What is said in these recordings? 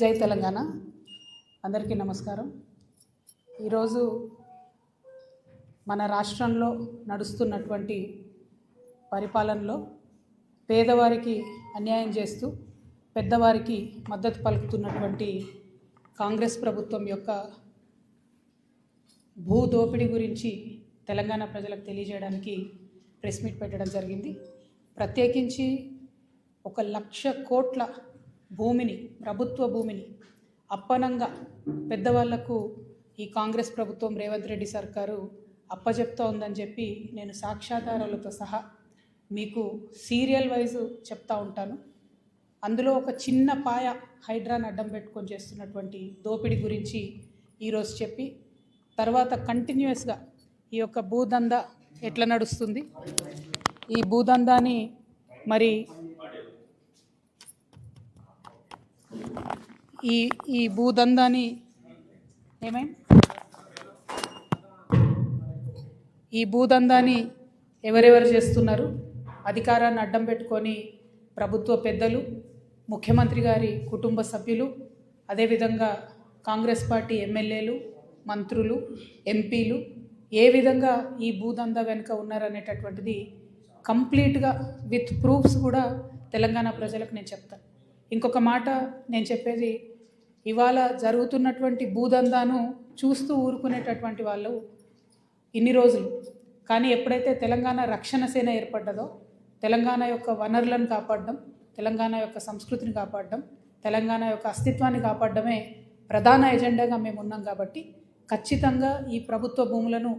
జై తెలంగాణ. అందరికీ నమస్కారం. ఈరోజు మన రాష్ట్రంలో నడుస్తున్నటువంటి పరిపాలనలో పేదవారికి అన్యాయం చేస్తూ పెద్దవారికి మద్దతు పలుకుతున్నటువంటి కాంగ్రెస్ ప్రభుత్వం యొక్క భూ దోపిడీ గురించి తెలంగాణ ప్రజలకు తెలియజేయడానికి ప్రెస్ మీట్ పెట్టడం జరిగింది. ప్రత్యేకించి 1,00,000 కోట్ల భూమిని, ప్రభుత్వ భూమిని అప్పనంగా పెద్దవాళ్లకు ఈ కాంగ్రెస్ ప్రభుత్వం, రేవంత్ రెడ్డి సర్కారు అప్పచెప్తా ఉందని చెప్పి నేను సాక్ష్యాధారాలతో సహా మీకు సీరియల్ వైజ్ చెప్తా ఉంటాను. అందులో ఒక చిన్న పాయ హైడ్రాని అడ్డం పెట్టుకొని చేస్తున్నటువంటి దోపిడీ గురించి ఈరోజు చెప్పి, తర్వాత కంటిన్యూస్గా ఈ యొక్క భూదందా ఎట్లా నడుస్తుంది, ఈ భూదందాని మరి ఈ భూదందాని ఈ భూదందాని ఎవరెవరు చేస్తున్నారు, అధికారాన్ని అడ్డం పెట్టుకొని ప్రభుత్వ పెద్దలు, ముఖ్యమంత్రి గారి కుటుంబ సభ్యులు, అదేవిధంగా కాంగ్రెస్ పార్టీ ఎమ్మెల్యేలు, మంత్రులు, ఎంపీలు ఏ విధంగా ఈ భూదందా వెనుక ఉన్నారనేటటువంటిది కంప్లీట్గా విత్ ప్రూఫ్స్ కూడా తెలంగాణ ప్రజలకు నేను చెప్తాను. ఇంకొక మాట నేను చెప్పేది, ఇవాళ జరుగుతున్నటువంటి భూదందాను చూస్తూ ఊరుకునేటటువంటి వాళ్ళు ఇన్ని రోజులు, కానీ ఎప్పుడైతే తెలంగాణ రక్షణ సేన ఏర్పడ్డదో, తెలంగాణ యొక్క వనరులను కాపాడడం, తెలంగాణ యొక్క సంస్కృతిని కాపాడడం, తెలంగాణ యొక్క అస్తిత్వాన్ని కాపాడడమే ప్రధాన ఎజెండాగా మేము ఉన్నాం. కాబట్టి ఖచ్చితంగా ఈ ప్రభుత్వ భూములను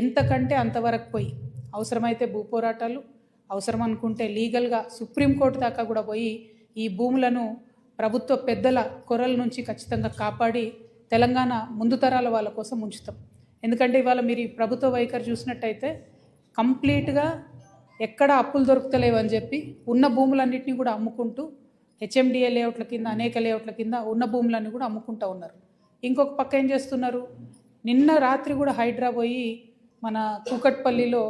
ఎంతకంటే అంతవరకు పోయి, అవసరమైతే భూ పోరాటాలు, అవసరం అనుకుంటే లీగల్గా సుప్రీంకోర్టు దాకా కూడా పోయి ఈ భూములను ప్రభుత్వ పెద్దల కొరల నుంచి ఖచ్చితంగా కాపాడి తెలంగాణ ముందు తరాల వాళ్ళ కోసం ఉంచుతాం. ఎందుకంటే ఇవాళ మీరు ఈ ప్రభుత్వ వైఖరి చూసినట్టయితే కంప్లీట్గా ఎక్కడ అప్పులు దొరుకుతలేవని చెప్పి ఉన్న భూములన్నింటినీ కూడా అమ్ముకుంటూ హెచ్ఎండిఏ లేఅవుట్ల కింద, అనేక లేఅవుట్ల కింద ఉన్న భూములన్నీ కూడా అమ్ముకుంటూ ఉన్నారు. ఇంకొక పక్క ఏం చేస్తున్నారు, నిన్న రాత్రి కూడా హైడ్రా పోయి మన కూకట్పల్లిలో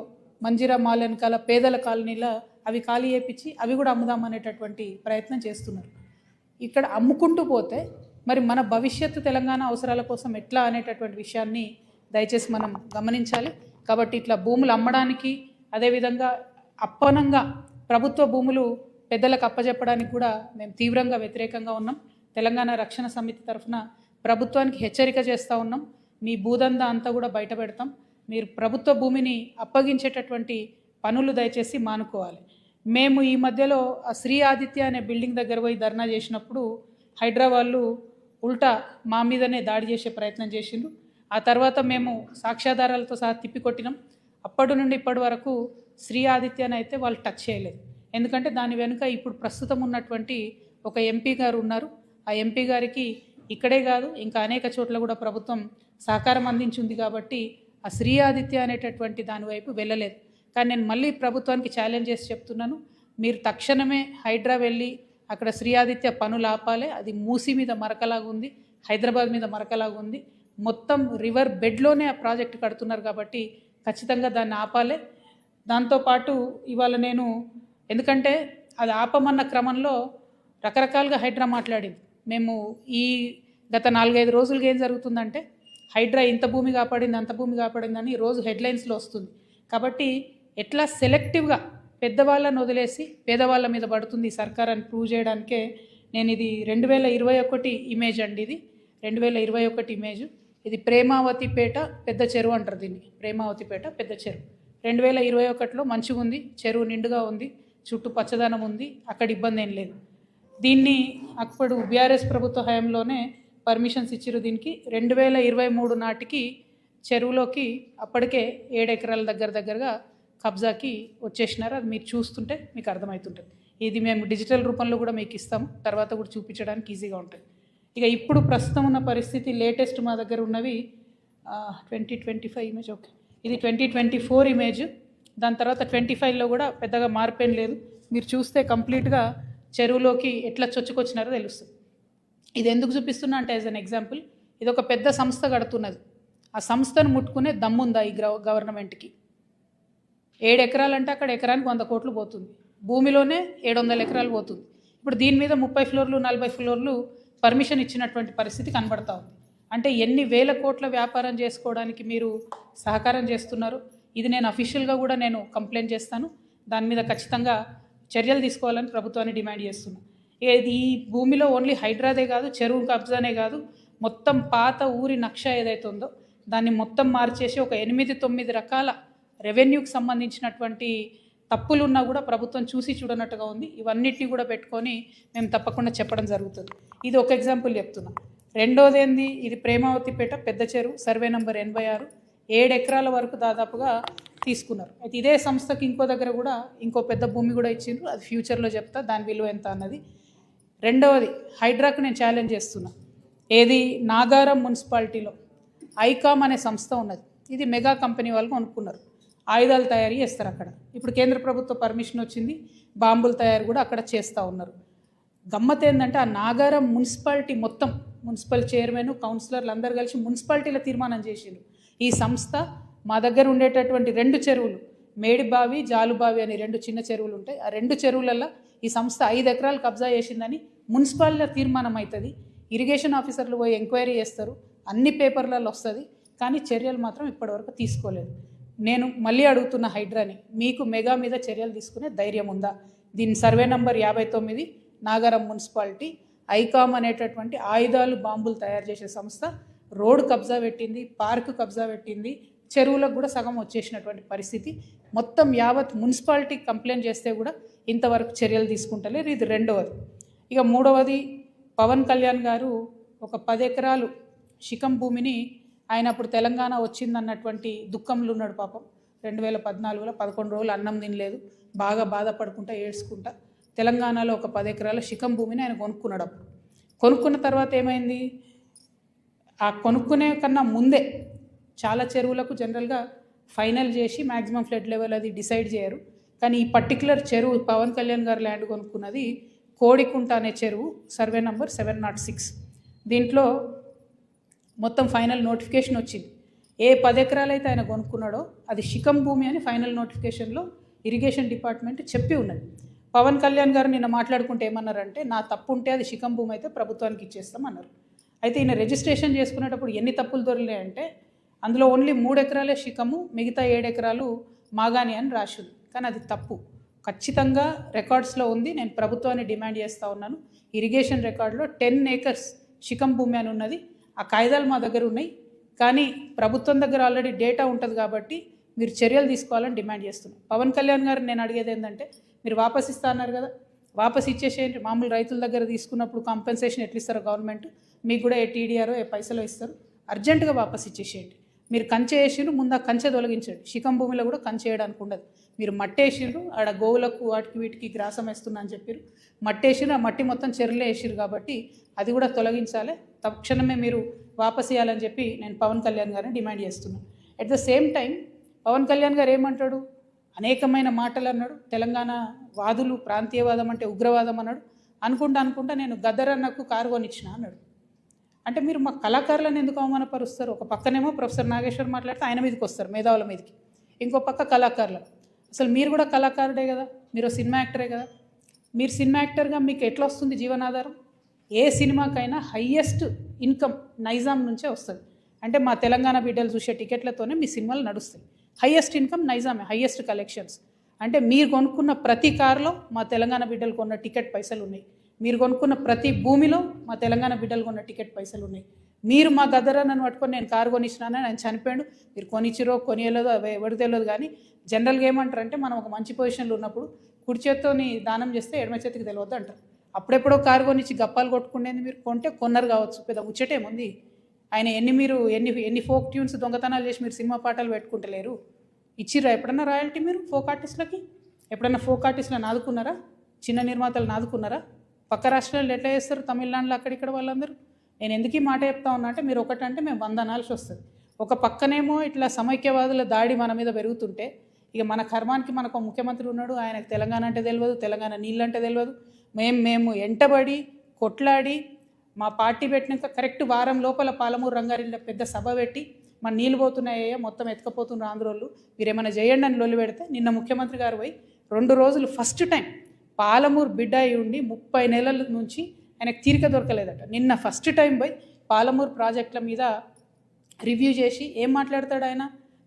మంజిరా మాల్ వెనకాల పేదల కాలనీలో అవి ఖాళీ చేయించి అవి కూడా అమ్ముదామనేటటువంటి ప్రయత్నం చేస్తున్నారు. ఇక్కడ అమ్ముకుంటూ పోతే మరి మన భవిష్యత్తు తెలంగాణ అవసరాల కోసం ఎట్లా అనేటటువంటి విషయాన్ని దయచేసి మనం గమనించాలి. కాబట్టి ఇట్లా భూములు అమ్మడానికి, అదేవిధంగా అప్పనంగా ప్రభుత్వ భూములు పెద్దలకు అప్పచెప్పడానికి కూడా మేము తీవ్రంగా వ్యతిరేకంగా ఉన్నాం. తెలంగాణ రక్షణ సమితి తరఫున ప్రభుత్వానికి హెచ్చరిక చేస్తూ ఉన్నాం. మీ భూదందా అంతా కూడా బయట పెడతాం. మీరు ప్రభుత్వ భూమిని అప్పగించేటటువంటి పనులు దయచేసి మానుకోవాలి. మేము ఈ మధ్యలో ఆ శ్రీ ఆదిత్య అనే బిల్డింగ్ దగ్గర పోయి ధర్నా చేసినప్పుడు హైదరాబాద్లు ఉల్టా మా మీదనే దాడి చేసే ప్రయత్నం చేసిండ్రు. ఆ తర్వాత మేము సాక్ష్యాధారాలతో సహా తిప్పికొట్టినాం. అప్పటి నుండి ఇప్పటి వరకు శ్రీ ఆదిత్యని అయితే వాళ్ళు టచ్ చేయలేదు. ఎందుకంటే దాని వెనుక ఇప్పుడు ప్రస్తుతం ఉన్నటువంటి ఒక ఎంపీ గారు ఉన్నారు. ఆ ఎంపీ గారికి ఇక్కడే కాదు ఇంకా అనేక చోట్ల కూడా ప్రభుత్వం సహకారం అందించింది. కాబట్టి ఆ శ్రీ ఆదిత్య అనేటటువంటి దానివైపు వెళ్ళలేదు. కానీ నేను మళ్ళీ ప్రభుత్వానికి ఛాలెంజ్ చేసి చెప్తున్నాను, మీరు తక్షణమే హైడ్రా వెళ్ళి అక్కడ శ్రీ ఆదిత్య పనులు ఆపాలి. అది మూసి మీద మరకలాగా ఉంది, హైదరాబాద్ మీద మరకలాగా ఉంది. మొత్తం రివర్ బెడ్లోనే ఆ ప్రాజెక్టు కడుతున్నారు. కాబట్టి ఖచ్చితంగా దాన్ని ఆపాలి. దాంతోపాటు ఇవాళ నేను, ఎందుకంటే అది ఆపమన్న క్రమంలో రకరకాలుగా హైడ్రా మాట్లాడింది. మేము ఈ గత 4-5 రోజులుగా ఏం జరుగుతుందంటే, హైడ్రా ఇంత భూమి కాపాడింది, అంత భూమి కాపాడిందని రోజు హెడ్లైన్స్లో వస్తుంది. కాబట్టి ఎట్లా సెలెక్టివ్గా పెద్దవాళ్ళని వదిలేసి పేదవాళ్ళ మీద పడుతుంది ఈ సర్కార్ అని ప్రూవ్ చేయడానికే నేను ఇది 2021 ఇమేజ్ అండి. ఇది 2021 ఇమేజ్. ఇది ప్రేమావతిపేట పెద్ద చెరువు అంటారు దీన్ని. ప్రేమావతిపేట పెద్ద చెరువు 2021లో మంచిగా ఉంది, చెరువు నిండుగా ఉంది, చుట్టూ పచ్చదనం ఉంది, అక్కడ ఇబ్బంది ఏం లేదు. దీన్ని అప్పుడు బీఆర్ఎస్ ప్రభుత్వ హయాంలోనే పర్మిషన్స్ ఇచ్చిరు. దీనికి 2023 నాటికి చెరువులోకి అప్పటికే 7 ఎకరాల దగ్గరగా కబ్జాకి వచ్చేసినారు. అది మీరు చూస్తుంటే మీకు అర్థమవుతుంటుంది. ఇది మేము డిజిటల్ రూపంలో కూడా మీకు ఇస్తాము, తర్వాత కూడా చూపించడానికి ఈజీగా ఉంటుంది. ఇక ఇప్పుడు ప్రస్తుతం ఉన్న పరిస్థితి లేటెస్ట్ మా దగ్గర ఉన్నవి 2025 ఇమేజ్. ఓకే, ఇది 2024 ఇమేజ్. దాని తర్వాత 25లో కూడా పెద్దగా మార్పేం లేదు. మీరు చూస్తే కంప్లీట్గా చెరువులోకి ఎట్లా చొచ్చుకొచ్చినారో తెలుస్తుంది. ఇది ఎందుకు చూపిస్తున్నా అంటే, యాజ్ అన్ ఎగ్జాంపుల్, ఇది ఒక పెద్ద సంస్థ కడుతున్నది. ఆ సంస్థను ముట్టుకునే దమ్ముందా ఈ గవర్నమెంట్కి? 7 ఎకరాలంటే అక్కడ ఎకరానికి 100 కోట్లు పోతుంది. భూమిలోనే 700 ఎకరాలు పోతుంది. ఇప్పుడు దీని మీద 30 ఫ్లోర్లు 40 ఫ్లోర్లు పర్మిషన్ ఇచ్చినటువంటి పరిస్థితి కనబడతా ఉంది. అంటే ఎన్ని వేల కోట్ల వ్యాపారం చేసుకోవడానికి మీరు సహకారం చేస్తున్నారు. ఇది నేను అఫీషియల్గా కూడా నేను కంప్లైంట్ చేస్తాను. దాని మీద ఖచ్చితంగా చర్యలు తీసుకోవాలని ప్రభుత్వాన్ని డిమాండ్ చేస్తున్నాను. ఈ భూమిలో ఓన్లీ హైడ్రాదే కాదు, చెరువు కబ్జానే కాదు, మొత్తం పాత ఊరి నక్ష ఏదైతే ఉందో దాన్ని మొత్తం మార్చేసి ఒక 8-9 రకాల రెవెన్యూకి సంబంధించినటువంటి తప్పులున్నా కూడా ప్రభుత్వం చూసి చూడనట్టుగా ఉంది. ఇవన్నిటిని కూడా పెట్టుకొని మేము తప్పకుండా చెప్పడం జరుగుతుంది. ఇది ఒక ఎగ్జాంపుల్ చెప్తున్నా. రెండోది ఏంది, ఇది ప్రేమావతిపేట పెద్ద చెరువు, సర్వే నంబర్ 86, 7 ఎకరాల వరకు దాదాపుగా తీసుకున్నారు. అయితే ఇదే సంస్థకి ఇంకో దగ్గర కూడా ఇంకో పెద్ద భూమి కూడా ఇచ్చిండ్రు. అది ఫ్యూచర్లో చెప్తా దాని విలువ ఎంత అన్నది. రెండవది హైడ్రాకు నేను ఛాలెంజ్ చేస్తున్నా. ఏది, నాగారం మున్సిపాలిటీలో ఐకామ్ అనే సంస్థ ఉన్నది. ఇది మెగా కంపెనీ వాళ్ళు కొనుక్కున్నారు. ఆయుధాలు తయారీ చేస్తారు అక్కడ. ఇప్పుడు కేంద్ర ప్రభుత్వ పర్మిషన్ వచ్చింది, బాంబుల తయారు కూడా అక్కడ చేస్తూ ఉన్నారు. గమ్మత్ ఏంటంటే ఆ నాగారం మున్సిపాలిటీ మొత్తం మున్సిపల్ చైర్మన్, కౌన్సిలర్లు అందరూ కలిసి మున్సిపాలిటీలో తీర్మానం చేసిండ్రు. ఈ సంస్థ మా దగ్గర ఉండేటటువంటి 2 చెరువులు, మేడిబావి, జాలుబావి అని 2 చిన్న చెరువులు ఉంటాయి. ఆ 2 చెరువులలో ఈ సంస్థ 5 ఎకరాలు కబ్జా చేసిందని మున్సిపాలిటీలో తీర్మానం అవుతుంది. ఇరిగేషన్ ఆఫీసర్లు పోయి ఎంక్వైరీ చేస్తారు, అన్ని పేపర్లలో వస్తుంది. కానీ చర్యలు మాత్రం ఇప్పటివరకు తీసుకోలేదు. నేను మళ్ళీ అడుగుతున్న హైడ్రాని, మీకు మెగా మీద చర్యలు తీసుకునే ధైర్యం ఉందా? దీని సర్వే నంబర్ 59, నాగారం మున్సిపాలిటీ, ఐకామ్ అనేటటువంటి ఆయుధాలు బాంబులు తయారు చేసే సంస్థ రోడ్డు కబ్జా పెట్టింది, పార్కు కబ్జా పెట్టింది, చెరువులకు కూడా సగం వచ్చేసినటువంటి పరిస్థితి. మొత్తం యావత్ మున్సిపాలిటీ కంప్లైంట్ చేస్తే కూడా ఇంతవరకు చర్యలు తీసుకుంటలేరు. ఇది రెండవది. ఇక మూడవది, పవన్ కళ్యాణ్ గారు ఒక 10 ఎకరాలు శిఖం భూమిని ఆయన అప్పుడు తెలంగాణ వచ్చిందన్నటువంటి దుఃఖంలో ఉన్నాడు పాపం. 2014లో 11 రోజులు అన్నం తినలేదు, బాగా బాధపడుకుంటా ఏడ్చుకుంటా తెలంగాణలో ఒక 10 ఎకరాల శిఖం భూమిని ఆయన కొనుక్కున్నాడు. అప్పుడు కొనుక్కున్న తర్వాత ఏమైంది, ఆ కొనుక్కునే కన్నా ముందే చాలా చెరువులకు జనరల్గా ఫైనల్ చేసి మ్యాక్సిమం ఫ్లడ్ లెవెల్ అది డిసైడ్ చేయరు. కానీ ఈ పర్టికులర్ చెరువు పవన్ కళ్యాణ్ గారు ల్యాండ్ కొనుక్కున్నది కోడికుంట అనే చెరువు, సర్వే నంబర్ 706. దీంట్లో మొత్తం ఫైనల్ నోటిఫికేషన్ వచ్చింది. ఏ 10 ఎకరాలు అయితే ఆయన కొనుక్కున్నాడో అది శిఖం భూమి అని ఫైనల్ నోటిఫికేషన్లో ఇరిగేషన్ డిపార్ట్మెంట్ చెప్పి ఉన్నది. పవన్ కళ్యాణ్ గారు నిన్న మాట్లాడుకుంటే ఏమన్నారంటే, నా తప్పు ఉంటే అది శిఖం భూమి అయితే ప్రభుత్వానికి ఇచ్చేస్తాం అన్నారు. అయితే ఈయన రిజిస్ట్రేషన్ చేసుకునేటప్పుడు ఎన్ని తప్పులు దొరికినాయంటే, అందులో ఓన్లీ 3 ఎకరాలే శిఖము, మిగతా 7 ఎకరాలు మాగాని అని రాసింది. కానీ అది తప్పు, ఖచ్చితంగా రికార్డ్స్లో ఉంది. నేను ప్రభుత్వాన్ని డిమాండ్ చేస్తూ ఉన్నాను. ఇరిగేషన్ రికార్డులో 10 ఏకర్స్ శిఖం భూమి అని ఉన్నది. ఆ కాయిదాలు మా దగ్గర ఉన్నాయి. కానీ ప్రభుత్వం దగ్గర ఆల్రెడీ డేటా ఉంటుంది కాబట్టి మీరు చర్యలు తీసుకోవాలని డిమాండ్ చేస్తున్నాను. పవన్ కళ్యాణ్ గారు నేను అడిగేది ఏంటంటే, మీరు వాపస్ ఇస్తా అన్నారు కదా, వాపస్ ఇచ్చేసేయండి. మామూలు రైతుల దగ్గర తీసుకున్నప్పుడు కాంపెన్సేషన్ ఎట్లా ఇస్తారో గవర్నమెంట్, మీకు కూడా ఏ టీడీఆరో ఏ పైసలో ఇస్తారు, అర్జెంటుగా వాపస్ ఇచ్చేసేయండి. మీరు కంచె వేసిండ్రు, ముందు ఆ కంచె తొలగించండి. శిఖం భూమిలో కూడా కంచె వేయడానికి ఉండదు. మీరు మట్టేసిండ్రు, ఆడ గోవులకు వాటికి వీటికి గ్రాసం వేస్తున్నా అని చెప్పారు. మట్టేసిండ్రు, ఆ మట్టి మొత్తం చెరువులే వేసిరు కాబట్టి అది కూడా తొలగించాలి. తక్షణమే మీరు వాపస్ ఇవ్వాలని చెప్పి నేను పవన్ కళ్యాణ్ గారిని డిమాండ్ చేస్తున్నాను. At the same time Pawan Kalyan గారు ఏమంటాడు, అనేకమైన మాటలు అన్నాడు. తెలంగాణ వాదులు ప్రాంతీయవాదం అంటే ఉగ్రవాదం అన్నాడు. అనుకుంటా నేను గద్దరన్నకు కారు కొనిచ్చిన అన్నాడు. అంటే మీరు మా కళాకారులను ఎందుకు అవమానపరుస్తారు? ఒక పక్కనేమో ప్రొఫెసర్ నాగేశ్వర్ మాట్లాడితే ఆయన మీదకి వస్తారు, మేధావుల మీదకి. ఇంకో పక్క కళాకారులు. అసలు మీరు కూడా కళాకారుడే కదా, మీరు సినిమా యాక్టరే కదా. మీరు సినిమా యాక్టర్గా మీకు ఎట్లా వస్తుంది జీవనాధారం? ఏ సినిమాకైనా హయ్యెస్ట్ ఇన్కమ్ నైజాం నుంచే వస్తుంది. అంటే మా తెలంగాణ బిడ్డలు చూసే టికెట్లతోనే మీ సినిమాలు నడుస్తాయి. హయ్యెస్ట్ ఇన్కమ్ నైజామే, హయ్యెస్ట్ కలెక్షన్స్. అంటే మీరు కొనుక్కున్న ప్రతి కారులో మా తెలంగాణ బిడ్డలు కొన్న టికెట్ పైసలు ఉన్నాయి. మీరు కొనుక్కున్న ప్రతి భూమిలో మా తెలంగాణ బిడ్డలు కొన్న టికెట్ పైసలు ఉన్నాయి. మీరు మా గద్దరన్నను పట్టుకొని నేను కారు కొనిచ్చినానని ఆయన చనిపోయాడు. మీరు కొనిచ్చిరో కొనియలేదో ఎవరు తెలియదు. కానీ జనరల్గా ఏమంటారంటే, మనం ఒక మంచి పొజిషన్లో ఉన్నప్పుడు కుడి చేత్తోని దానం చేస్తే ఎడమ చేతికి తెలియదు అంటారు. అప్పుడెప్పుడో కారు కొనిచ్చి గప్పాలు కొట్టుకునేది మీరు కొంటే కొన్నారు కావచ్చు, పెద్ద ముచ్చటేముంది. ఆయన ఎన్ని ఫోక్ ట్యూన్స్ దొంగతనాలు చేసి మీరు సినిమా పాటలు పెట్టుకుంటలేరు. ఇచ్చిర్రా ఎప్పుడన్నా రాయల్టీ మీరు ఫోక్ ఆర్టిస్టులకి? ఎప్పుడన్నా ఫోక్ ఆర్టిస్టులను ఆదుకున్నారా? చిన్న నిర్మాతలను ఆదుకున్నారా? పక్క రాష్ట్రాల్లో ఎట్లా చేస్తారు, తమిళనాడులో అక్కడిక్కడ వాళ్ళందరూ. నేను ఎందుకు ఈ మాట చెప్తా ఉన్నా అంటే, మీరు ఒకటంటే మేము 100 అనాల్సి వస్తుంది. ఒక పక్కనేమో ఇట్లా సమైక్యవాదుల దాడి మన మీద పెరుగుతుంటే, ఇక మన కర్మానికి మనకు ముఖ్యమంత్రి ఉన్నాడు, ఆయనకు తెలంగాణ అంటే తెలియదు, తెలంగాణ నీళ్ళంటే తెలియదు. మేము ఎంటబడి కొట్లాడి మా పార్టీ పెట్టినాక కరెక్ట్ వారం లోపల పాలమూరు రంగారెడ్డిలో పెద్ద సభ పెట్టి, మన నీళ్ళు పోతున్నాయో మొత్తం ఎత్తుకపోతున్నారు ఆంధ్రోళ్ళు, మీరు ఏమైనా చేయండి అని లొల్లి పెడితే, నిన్న ముఖ్యమంత్రి గారు పోయి 2 రోజులు ఫస్ట్ టైం పాలమూరు బిడ్డ అయి ఉండి 30 నెలల నుంచి ఆయనకు తీరిక దొరకలేదట. నిన్న ఫస్ట్ టైం పోయి పాలమూరు ప్రాజెక్టుల మీద రివ్యూ చేసి ఏం మాట్లాడతాడు ఆయన,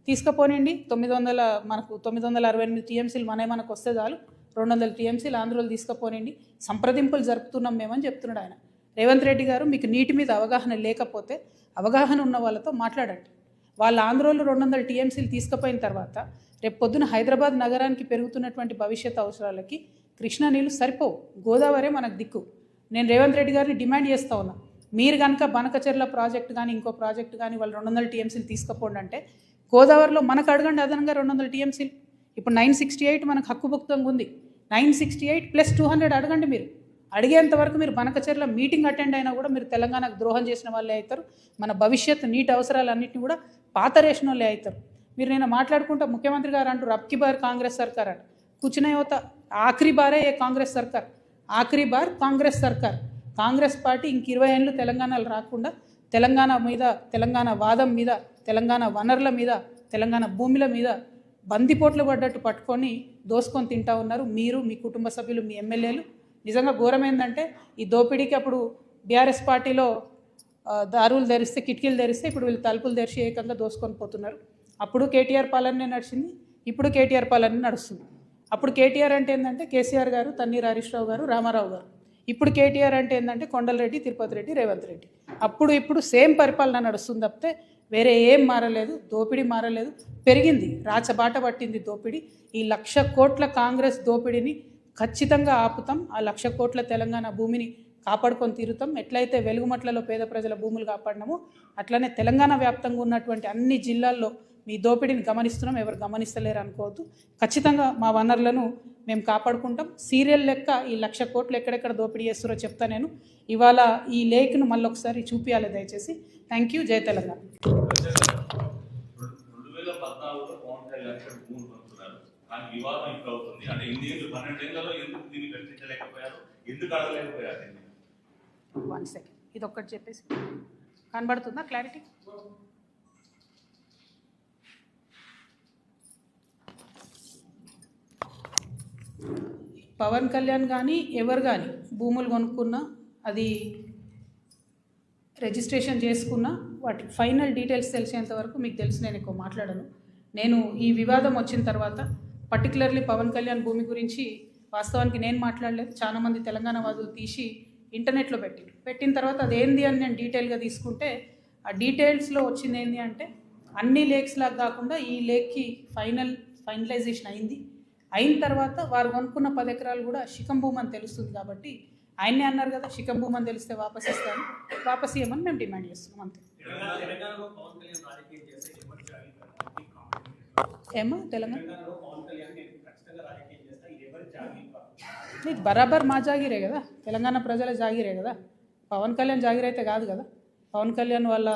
తీసుకుపోనండి 968 టీఎంసీలు మనకు వస్తే చాలు, 200 టీఎంసీలు ఆంధ్రోలు తీసుకుపోనండి, సంప్రదింపులు జరుపుతున్నాం మేమని చెప్తున్నాడు ఆయన. రేవంత్ రెడ్డి గారు, మీకు నీటి మీద అవగాహన లేకపోతే అవగాహన ఉన్న వాళ్ళతో మాట్లాడండి. వాళ్ళ ఆంధ్రోలు 200 టీఎంసీలు తీసుకుపోయిన తర్వాత రేపు పొద్దున హైదరాబాద్ నగరానికి పెరుగుతున్నటువంటి భవిష్యత్ అవసరాలకి కృష్ణా నీళ్ళు సరిపోవు, గోదావరి మనకు దిక్కు. నేను రేవంత్ రెడ్డి గారిని డిమాండ్ చేస్తూ ఉన్నా, మీరు కనుక బనకచెర్ల ప్రాజెక్టు కానీ ఇంకో ప్రాజెక్టు కానీ వాళ్ళు 200 టీఎంసీలు తీసుకుపోండి అంటే గోదావరిలో మనకు అడగండి అదనంగా 200 టీఎంసీలు. ఇప్పుడు 968 మనకు హక్కుభుక్తంగా ఉంది, 968 + 200 అడగండి. మీరు అడిగేంత వరకు మీరు బనకచెర్ల మీటింగ్ అటెండ్ అయినా కూడా మీరు తెలంగాణకు ద్రోహం చేసిన వాళ్ళే అవుతారు, మన భవిష్యత్తు నీటి అవసరాలన్నింటినీ కూడా పాతరేసిన వాళ్ళే అవుతారు. మీరు నేను మాట్లాడుకుంటా ముఖ్యమంత్రి గారు అంటారు అబ్కి బార్ కాంగ్రెస్ సర్కార్ అంట, కూర్చునే యువత ఆఖరి బారే ఏ కాంగ్రెస్ సర్కార్, ఆఖరి బార్ కాంగ్రెస్ సర్కార్. కాంగ్రెస్ పార్టీ ఇంక 20 ఏళ్ళు తెలంగాణలో రాకుండా తెలంగాణ మీద, తెలంగాణ వాదం మీద, తెలంగాణ వనరుల మీద, తెలంగాణ భూముల మీద బందిపోట్లు పడ్డట్టు పట్టుకొని దోసుకొని తింటా ఉన్నారు మీరు, మీ కుటుంబ సభ్యులు, మీ ఎమ్మెల్యేలు. నిజంగా ఘోరం ఏంటంటే ఈ దోపిడీకి అప్పుడు బీఆర్ఎస్ పార్టీలో దారులు తెరిస్తే, కిటికీలు తెరిస్తే ఇప్పుడు వీళ్ళు తలుపులు తెరిచి ఏకంగా దోసుకొని పోతున్నారు. అప్పుడు కేటీఆర్ పాలనే నడిచింది, ఇప్పుడు కేటీఆర్ పాలనే నడుస్తుంది. అప్పుడు కేటీఆర్ అంటే ఏంటంటే కేసీఆర్ గారు, తన్నీర్ హరీష్ రావు గారు, రామారావు గారు. ఇప్పుడు కేటీఆర్ అంటే ఏంటంటే కొండలరెడ్డి, తిరుపతి రెడ్డి, రేవంత్ రెడ్డి. అప్పుడు ఇప్పుడు సేమ్ పరిపాలన నడుస్తుంది తప్పితే వేరే ఏం మారలేదు. దోపిడీ మారలేదు, పెరిగింది, రాచబాట పట్టింది దోపిడీ. ఈ 1,00,000 కోట్ల కాంగ్రెస్ దోపిడీని ఖచ్చితంగా ఆపుతాం. ఆ 1,00,000 కోట్ల తెలంగాణ భూమిని కాపాడుకొని తీరుతాం. ఎట్లయితే వెలుగుమట్లలో పేద ప్రజల భూములు కాపాడినామో అట్లనే తెలంగాణ వ్యాప్తంగా ఉన్నటువంటి అన్ని జిల్లాల్లో మీ దోపిడీని గమనిస్తున్నాం, ఎవరు గమనిస్తలేరు అనుకోవద్దు. ఖచ్చితంగా మా వనరులను మేము కాపాడుకుంటాం. సీరియల్ లెక్క ఈ 1,00,000 కోట్లు ఎక్కడెక్కడ దోపిడీ చేస్తారో చెప్తా నేను. ఇవాళ ఈ లేఖను మళ్ళీ ఒకసారి చూపించాలి దయచేసి. Thank you. జై తెలంగాణ. వన్ సెకండ్, ఇది ఒక్కటి చెప్పేసి కనబడుతుందా క్లారిటీ? పవన్ కళ్యాణ్ కానీ ఎవరు కానీ భూములు కొనుక్కున్నా, అది రిజిస్ట్రేషన్ చేసుకున్నా, వాటి ఫైనల్ డీటెయిల్స్ తెలిసేంత వరకు మీకు తెలిసి నేను ఎక్కువ మాట్లాడను. నేను ఈ వివాదం వచ్చిన తర్వాత పర్టికులర్లీ పవన్ కళ్యాణ్ భూమి గురించి వాస్తవానికి నేను మాట్లాడలేదు. చాలామంది తెలంగాణ వాదులు తీసి ఇంటర్నెట్లో పెట్టిన తర్వాత అదేంది అని నేను డీటెయిల్గా తీసుకుంటే ఆ డీటెయిల్స్లో వచ్చింది ఏంటి అంటే అన్ని లేక్స్ లాగా కాకుండా ఈ లేక్కి ఫైనలైజేషన్ అయిన తర్వాత వారు కొనుక్కున్న 10 ఎకరాలు కూడా శిఖం భూమి అని తెలుస్తుంది. కాబట్టి ఆయన్నే అన్నారు కదా, శిఖం భూమి అని తెలిస్తే వాపస్ ఇస్తాను, వాపస్ ఇవ్వమని మేము డిమాండ్ చేస్తున్నాం అంతే. ఏమో తెలంగాణ బరాబర్ మా జాగిరే కదా, తెలంగాణ ప్రజల జాగిరే కదా. పవన్ కళ్యాణ్ జాగిర్ అయితే కాదు కదా, పవన్ కళ్యాణ్ వాళ్ళ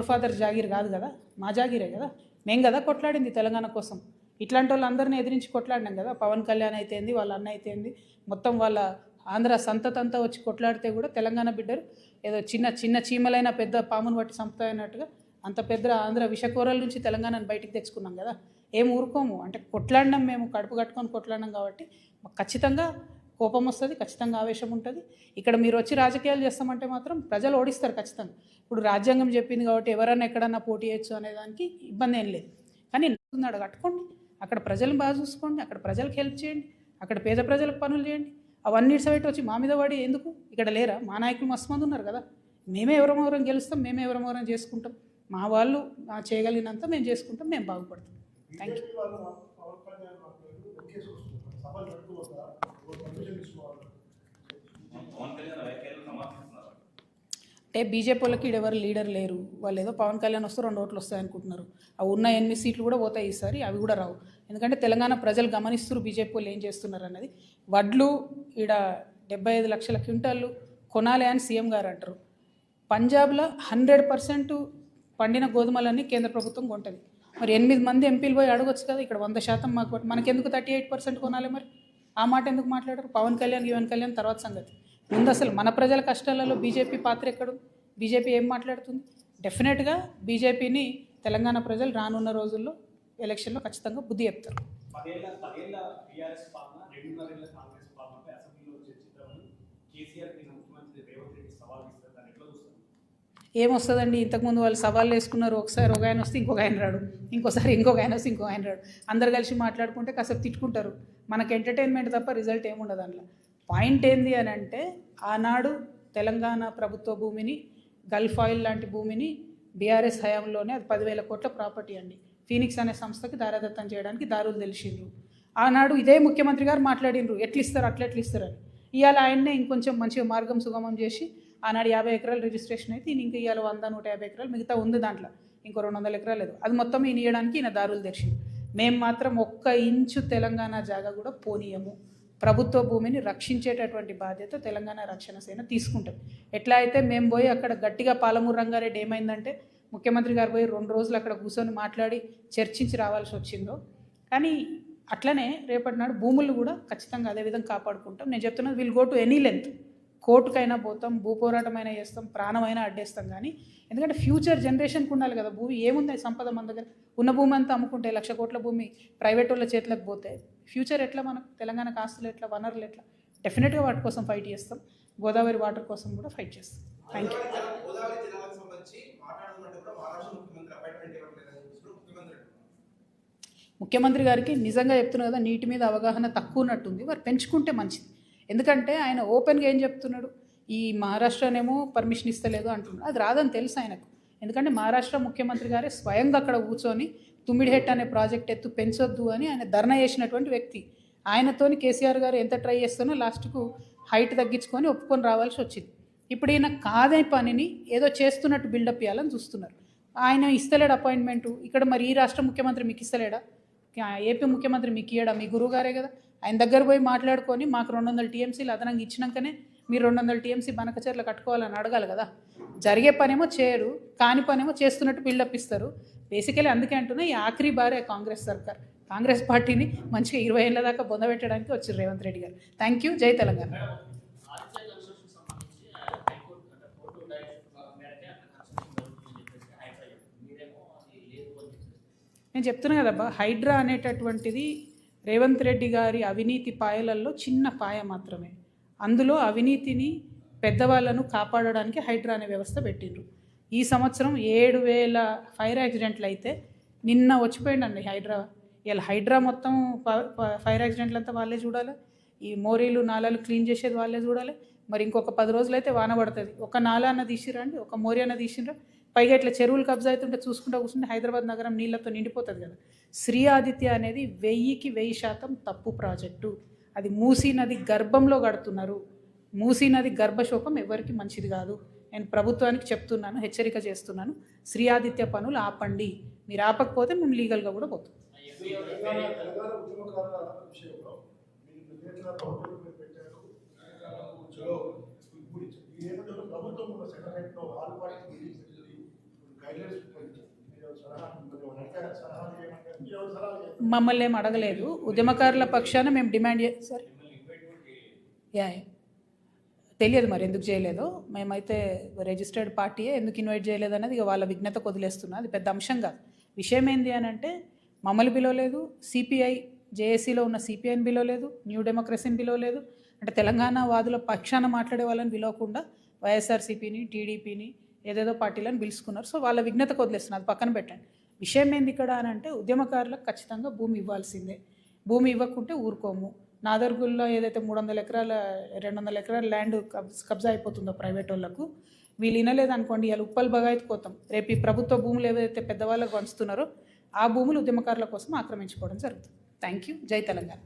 ఫాదర్ జాగిర్ కాదు కదా, మా జాగిరే కదా. మేము కదా కొట్లాడింది తెలంగాణ కోసం. ఇట్లాంటి వాళ్ళందరినీ ఎదిరించి కొట్లాడినాం కదా. పవన్ కళ్యాణ్ అయితే ఏంది, వాళ్ళ అన్న అయితే ఏంది, మొత్తం వాళ్ళ ఆంధ్ర సంతతంతా వచ్చి కొట్లాడితే కూడా తెలంగాణ బిడ్డరు ఏదో చిన్న చీమలైన పెద్ద పామును బట్టి సంపుతాయన్నట్టుగా అంత పెద్ద ఆంధ్ర విషకూరల నుంచి తెలంగాణను బయటికి తెచ్చుకున్నాం కదా. ఏం ఊరుకోము అంటే కొట్లాడినాం, మేము కడుపు కట్టుకొని కొట్లాడినాం కాబట్టి ఖచ్చితంగా కోపం వస్తుంది, ఖచ్చితంగా ఆవేశం ఉంటుంది. ఇక్కడ మీరు వచ్చి రాజకీయాలు చేస్తామంటే మాత్రం ప్రజలు ఓడిస్తారు ఖచ్చితంగా. ఇప్పుడు రాజ్యాంగం చెప్పింది కాబట్టి ఎవరన్నా ఎక్కడన్నా పోటీ చేయొచ్చు అనేదానికి ఇబ్బంది ఏం లేదు. కానీ నాడు కట్టుకోండి, అక్కడ ప్రజలను బాగా చూసుకోండి, అక్కడ ప్రజలకు హెల్ప్ చేయండి, అక్కడ పేద ప్రజలకు పనులు చేయండి. అవన్నీ సైట్ వచ్చి మా మీద పడి ఎందుకు? ఇక్కడ లేరా మా నాయకులు మస్తు మంది ఉన్నారు కదా. మేమే ఎవరెవరం గెలుస్తాం, మేమే ఎవరెవరం చేసుకుంటాం. మా వాళ్ళు చేయగలిగినంత మేము చేసుకుంటాం, మేము బాగుపడతాం. Thank you. అంటే బీజేపీ వాళ్ళకి ఎవరు లీడర్ లేరు, వాళ్ళు ఏదో పవన్ కళ్యాణ్ వస్తే 2 ఓట్లు వస్తాయి అనుకుంటున్నారు. ఆ ఉన్న 8 సీట్లు కూడా పోతాయి ఈసారి, అవి కూడా రావు. ఎందుకంటే తెలంగాణ ప్రజలు గమనిస్తున్నారు బీజేపీ వాళ్ళు ఏం చేస్తున్నారు అన్నది. వడ్లు ఈడ 75 లక్షల క్వింటాళ్ళు కొనాలి అని సీఎం గారు అంటారు. పంజాబ్లో 100% పండిన గోధుమలన్నీ కేంద్ర ప్రభుత్వం కొంటుంది. మరి 8 మంది ఎంపీలు పోయి అడగొచ్చు కదా, ఇక్కడ 100% మాకు, మనకెందుకు 38% కొనాలి? మరి ఆ మాట ఎందుకు మాట్లాడారు? పవన్ కళ్యాణ్ తర్వాత సంగతి. ముందు అసలు మన ప్రజల కష్టాలలో బీజేపీ పాత్ర ఎక్కడు? బీజేపీ ఏం మాట్లాడుతుంది? డెఫినెట్గా బీజేపీని తెలంగాణ ప్రజలు రానున్న రోజుల్లో ఎలక్షన్లో ఖచ్చితంగా బుద్ధి చెప్తారు. కేసీఆర్ ఏమొస్తుందండి, ఇంతకుముందు వాళ్ళు సవాళ్ళు వేసుకున్నారు, ఒకసారి ఒక ఆయన వస్తే ఇంకొక ఆయన రాడు, ఇంకోసారి ఇంకొక ఆయన వస్తే ఇంకొక ఆయన రాడు, అందరు కలిసి మాట్లాడుకుంటే కాసేపు తిట్టుకుంటారు, మనకు ఎంటర్టైన్మెంట్ తప్ప రిజల్ట్ ఏముండదు అందులో. పాయింట్ ఏంది అని అంటే, ఆనాడు తెలంగాణ ప్రభుత్వ భూమిని, గల్ఫ్ ఆయిల్ లాంటి భూమిని బీఆర్ఎస్ హయాంలోనే, అది 10,000 కోట్ల ప్రాపర్టీ అండి, ఫీనిక్స్ అనే సంస్థకి దారాదత్తం చేయడానికి దారులు తెలిసిండ్రు. ఆనాడు ఇదే ముఖ్యమంత్రి గారు మాట్లాడినరు, ఎట్లు ఇస్తారు అట్లా ఎట్లు ఇస్తారని. ఇవాళ ఆయన్నే ఇంకొంచెం మంచిగా మార్గం సుగమం చేసి, ఆనాడు 50 ఎకరాలు రిజిస్ట్రేషన్ అయితే ఈయన ఇంకా ఇవాళ 100-150 ఎకరాలు మిగతా ఉంది, దాంట్లో ఇంకో 200 ఎకరాలు లేదు, అది మొత్తం ఈయన ఇవ్వడానికి ఈయన దారులు తెరిచింది. మేము మాత్రం 1 ఇంచు తెలంగాణ జాగా కూడా పోనీయము. ప్రభుత్వ భూమిని రక్షించేటటువంటి బాధ్యత తెలంగాణ రక్షణ సేన తీసుకుంటుంది. ఎట్లా అయితే మేము పోయి అక్కడ గట్టిగా పాలమూరు రంగారెడ్డి ఏమైందంటే ముఖ్యమంత్రి గారు పోయి 2 రోజులు అక్కడ కూర్చొని మాట్లాడి చర్చించి రావాల్సి వచ్చిందో, కానీ అట్లనే రేపటి నాడు భూములు కూడా ఖచ్చితంగా అదే విధంగా కాపాడుకుంటాం. నేను చెప్తున్నది, will go to any length, కోర్టుకైనా పోతాం, భూ పోరాటమైనా చేస్తాం, ప్రాణమైనా అడ్డేస్తాం. కానీ ఎందుకంటే ఫ్యూచర్ జనరేషన్కి ఉండాలి కదా భూమి. ఏముంది సంపద మన దగ్గర, ఉన్న భూమి అంతా అమ్ముకుంటే 1,00,000 కోట్ల భూమి ప్రైవేట్ వాళ్ళ చేతులకు పోతే ఫ్యూచర్ ఎట్లా, మనకు తెలంగాణకు ఆస్తులు ఎట్లా, వనరులు ఎట్లా? డెఫినెట్గా వాటి కోసం ఫైట్ చేస్తాం. గోదావరి వాటర్ కోసం కూడా ఫైట్ చేస్తాం. Thank you. ముఖ్యమంత్రి గారికి నిజంగా చెప్తున్నా కదా, నీటి మీద అవగాహన తక్కువ ఉన్నట్టుంది, వారు పెంచుకుంటే మంచిది. ఎందుకంటే ఆయన ఓపెన్గా ఏం చెప్తున్నాడు, ఈ మహారాష్ట్రనేమో పర్మిషన్ ఇస్తలేదు అంటున్నాడు. అది రాదని తెలుసు ఆయనకు. ఎందుకంటే మహారాష్ట్ర ముఖ్యమంత్రి గారే స్వయంగా అక్కడ కూర్చొని తుమ్మిడిహెట్ అనే ప్రాజెక్ట్ ఎత్తు పెంచొద్దు అని ఆయన ధర్నా చేసినటువంటి వ్యక్తి. ఆయనతోని కేసీఆర్ గారు ఎంత ట్రై చేస్తానో లాస్ట్కు హైట్ తగ్గించుకొని ఒప్పుకొని రావాల్సి వచ్చింది. ఇప్పుడు ఈయన కాదే పనిని ఏదో చేస్తున్నట్టు బిల్డప్ ఇవ్వాలని చూస్తున్నారు. ఆయన ఇస్తలేడు అపాయింట్మెంటు. ఇక్కడ మరి ఈ రాష్ట్ర ముఖ్యమంత్రి మీకు ఇస్తలేడా? ఏపీ ముఖ్యమంత్రి మీకు ఇయ్యడా? మీ గురువుగారే కదా. ఆయన దగ్గర పోయి మాట్లాడుకొని మాకు 200 టీఎంసీలు అదనంగా ఇచ్చినాకనే మీరు 200 టీఎంసీ బనకచర్లు కట్టుకోవాలని అడగాలి కదా. జరిగే పనేమో చేయరు, కాని పనేమో చేస్తున్నట్టు బిల్డప్ ఇస్తారు. బేసికలీ అందుకే అంటున్నా, ఈ ఆఖరి బారే కాంగ్రెస్ సర్కార్, కాంగ్రెస్ పార్టీని మంచిగా 20 ఏళ్ళ దాకా బొందబెట్టడానికి వచ్చారు రేవంత్ రెడ్డి గారు. Thank you. జై తెలంగాణ. నేను చెప్తున్నా కదబ్బా, హైడ్రా అనేటటువంటిది రేవంత్ రెడ్డి గారి అవినీతి పాయలల్లో చిన్న పాయ మాత్రమే. అందులో అవినీతిని, పెద్దవాళ్ళను కాపాడడానికి హైడ్రా అనే వ్యవస్థ పెట్టిండ్రు. ఈ సంవత్సరం 7,000 ఫైర్ యాక్సిడెంట్లు అయితే నిన్న వచ్చిపోయిందండి హైడ్రా. ఇలా హైడ్రా మొత్తం ఫైర్ యాక్సిడెంట్లు అంతా వాళ్ళే చూడాలి, ఈ మోరీలు నాలాలు క్లీన్ చేసేది వాళ్ళే చూడాలి. మరి ఇంకొక 10 రోజులు అయితే వాన పడుతుంది. ఒక నాలా అన్న తీసిరండి, ఒక మోరీ అన్న తీసిరా, పైగా ఇట్లా చెరువులు కబ్జా అవుతుంటే చూసుకుంటూ కూర్చుంటే హైదరాబాద్ నగరం నీళ్ళతో నిండిపోతుంది కదా. శ్రీ ఆదిత్య అనేది 1000కి 1000% తప్పు ప్రాజెక్టు. అది మూసీ నది గర్భంలో కడుతున్నారు. మూసీ నది గర్భశోకం ఎవరికి మంచిది కాదు. నేను ప్రభుత్వానికి చెప్తున్నాను, హెచ్చరిక చేస్తున్నాను, శ్రీ ఆదిత్య పనులు ఆపండి. మీరు ఆపకపోతే మేము లీగల్గా కూడా పోతాం. మమ్మల్ని ఏం అడగలేదు. ఉద్యమకారుల పక్షాన మేము డిమాండ్ సరే తెలియదు మరి ఎందుకు చేయలేదో. మేమైతే రిజిస్టర్డ్ పార్టీయే, ఎందుకు ఇన్వైట్ చేయలేదు అనేది ఇక వాళ్ళ విజ్ఞతకు వదిలేస్తున్నా. అది పెద్ద అంశం కాదు. విషయం ఏంది అని అంటే, మమ్మల్ని పిలవలేదు, సిపిఐ జేఏసీలో ఉన్న సిపిఐని పిలవలేదు, న్యూ డెమోక్రసీని పిలవలేదు. అంటే తెలంగాణ వాదుల పక్షాన మాట్లాడే వాళ్ళని పిలవకుండా వైఎస్ఆర్సీపీని, టీడీపీని, ఏదేదో పార్టీలను పిలుచుకున్నారు. సో వాళ్ళ విజ్ఞతకు వదిలేస్తున్నారు, అది పక్కన పెట్టండి. విషయం ఏంది ఇక్కడ అని అంటే, ఉద్యమకారులకు ఖచ్చితంగా భూమి ఇవ్వాల్సిందే. భూమి ఇవ్వకుంటే ఊరుకోము. నాదర్గుల్లో ఏదైతే 300 ఎకరాల 200 ఎకరాల ల్యాండ్ కబ్జా అయిపోతుందో ప్రైవేట్ వాళ్ళకు, వీళ్ళు వినలేదనుకోండి, ఇలా ఉప్పల్ బగాయిపోతాం. రేపు ఈ ప్రభుత్వ భూములు ఏవైతే పెద్దవాళ్ళకు పంచుతున్నారో ఆ భూములు ఉద్యమకారుల కోసం ఆక్రమించుకోవడం జరుగుతుంది. Thank you. జై తెలంగాణ.